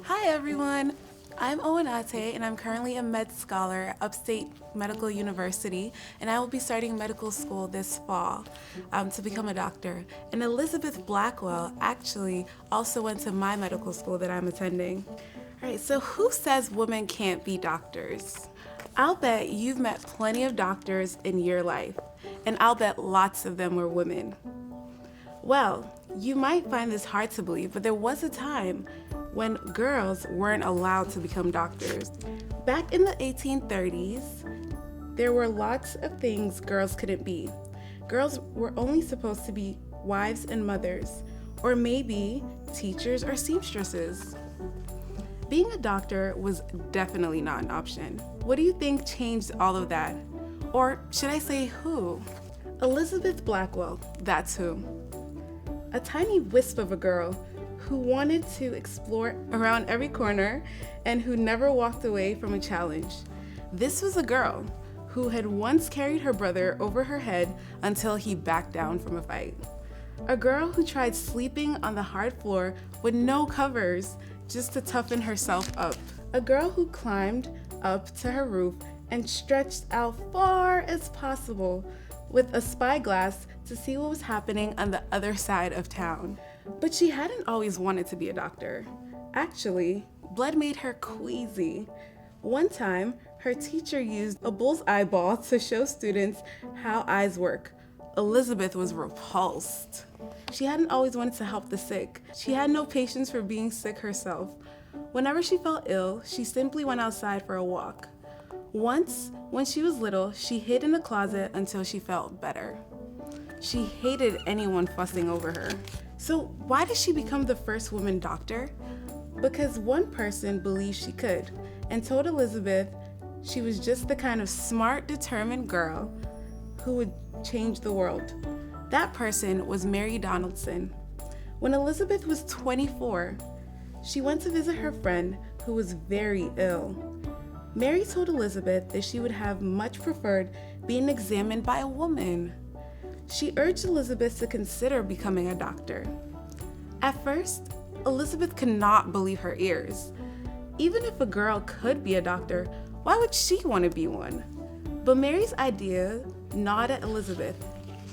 Hi everyone, I'm Owanate and I'm currently a med scholar at Upstate Medical University, and I will be starting medical school this fall to become a doctor. And Elizabeth Blackwell actually also went to my medical school that I'm attending. All right, so who says women can't be doctors? I'll bet you've met plenty of doctors in your life, and I'll bet lots of them were women. Well, you might find this hard to believe, but there was a time when girls weren't allowed to become doctors. Back in the 1830s, there were lots of things girls couldn't be. Girls were only supposed to be wives and mothers, or maybe teachers or seamstresses. Being a doctor was definitely not an option. What do you think changed all of that? Or should I say who? Elizabeth Blackwell, that's who. A tiny wisp of a girl who wanted to explore around every corner and who never walked away from a challenge. This was a girl who had once carried her brother over her head until he backed down from a fight. A girl who tried sleeping on the hard floor with no covers just to toughen herself up. A girl who climbed up to her roof and stretched out far as possible with a spyglass to see what was happening on the other side of town. But she hadn't always wanted to be a doctor. Actually, blood made her queasy. One time, her teacher used a bull's eyeball to show students how eyes work. Elizabeth was repulsed. She hadn't always wanted to help the sick. She had no patience for being sick herself. Whenever she felt ill, she simply went outside for a walk. Once, when she was little, she hid in a closet until she felt better. She hated anyone fussing over her. So why did she become the first woman doctor? Because one person believed she could and told Elizabeth she was just the kind of smart, determined girl who would change the world. That person was Mary Donaldson. When Elizabeth was 24, she went to visit her friend who was very ill. Mary told Elizabeth that she would have much preferred being examined by a woman. She urged Elizabeth to consider becoming a doctor. At first, Elizabeth could not believe her ears. Even if a girl could be a doctor, why would she want to be one? But Mary's idea gnawed at Elizabeth.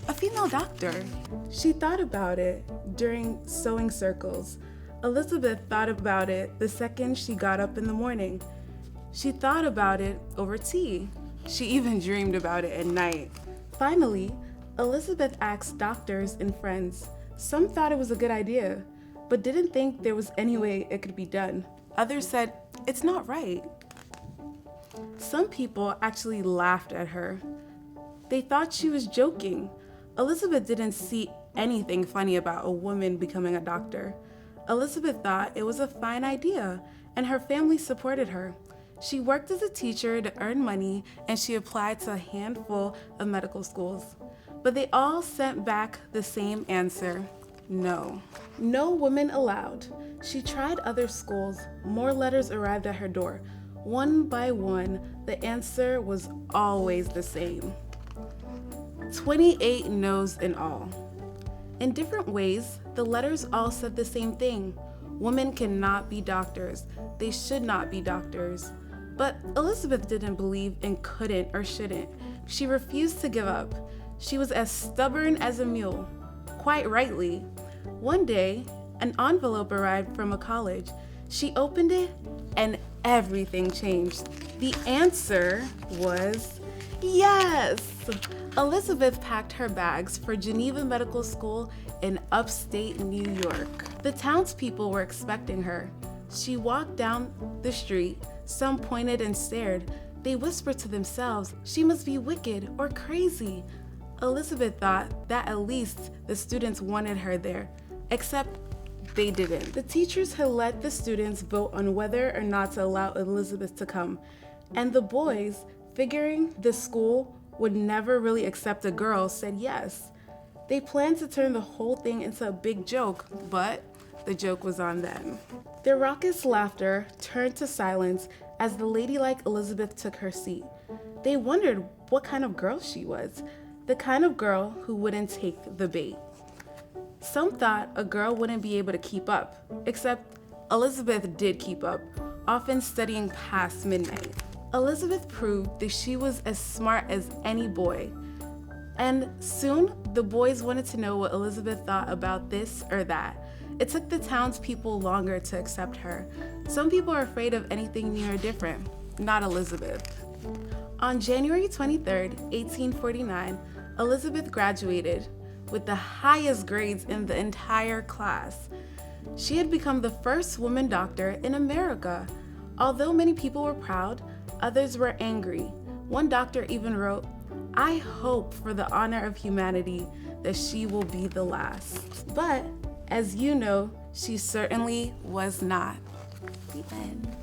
A female doctor. She thought about it during sewing circles. Elizabeth thought about it the second she got up in the morning. She thought about it over tea. She even dreamed about it at night. Finally, Elizabeth asked doctors and friends. Some thought it was a good idea, but didn't think there was any way it could be done. Others said, it's not right. Some people actually laughed at her. They thought she was joking. Elizabeth didn't see anything funny about a woman becoming a doctor. Elizabeth thought it was a fine idea, and her family supported her. She worked as a teacher to earn money, and she applied to a handful of medical schools. But they all sent back the same answer: no. No women allowed. She tried other schools. More letters arrived at her door. One by one, the answer was always the same. 28 no's in all. In different ways, the letters all said the same thing. Women cannot be doctors. They should not be doctors. But Elizabeth didn't believe in couldn't or shouldn't. She refused to give up. She was as stubborn as a mule. Quite rightly. One day, an envelope arrived from a college. She opened it and everything changed. The answer was yes! Elizabeth packed her bags for Geneva Medical School in upstate New York. The townspeople were expecting her. She walked down the street. Some pointed and stared. They whispered to themselves, she must be wicked or crazy. Elizabeth thought that at least the students wanted her there, except they didn't. The teachers had let the students vote on whether or not to allow Elizabeth to come, and the boys, figuring the school would never really accept a girl, said yes. They planned to turn the whole thing into a big joke, but the joke was on them. Their raucous laughter turned to silence as the ladylike Elizabeth took her seat. They wondered what kind of girl she was, the kind of girl who wouldn't take the bait. Some thought a girl wouldn't be able to keep up, except Elizabeth did keep up, often studying past midnight. Elizabeth proved that she was as smart as any boy. And soon, the boys wanted to know what Elizabeth thought about this or that. It took the townspeople longer to accept her. Some people are afraid of anything new or different, not Elizabeth. On January 23rd, 1849, Elizabeth graduated with the highest grades in the entire class. She had become the first woman doctor in America. Although many people were proud, others were angry. One doctor even wrote, "I hope for the honor of humanity that she will be the last." But, as you know, she certainly was not. The end.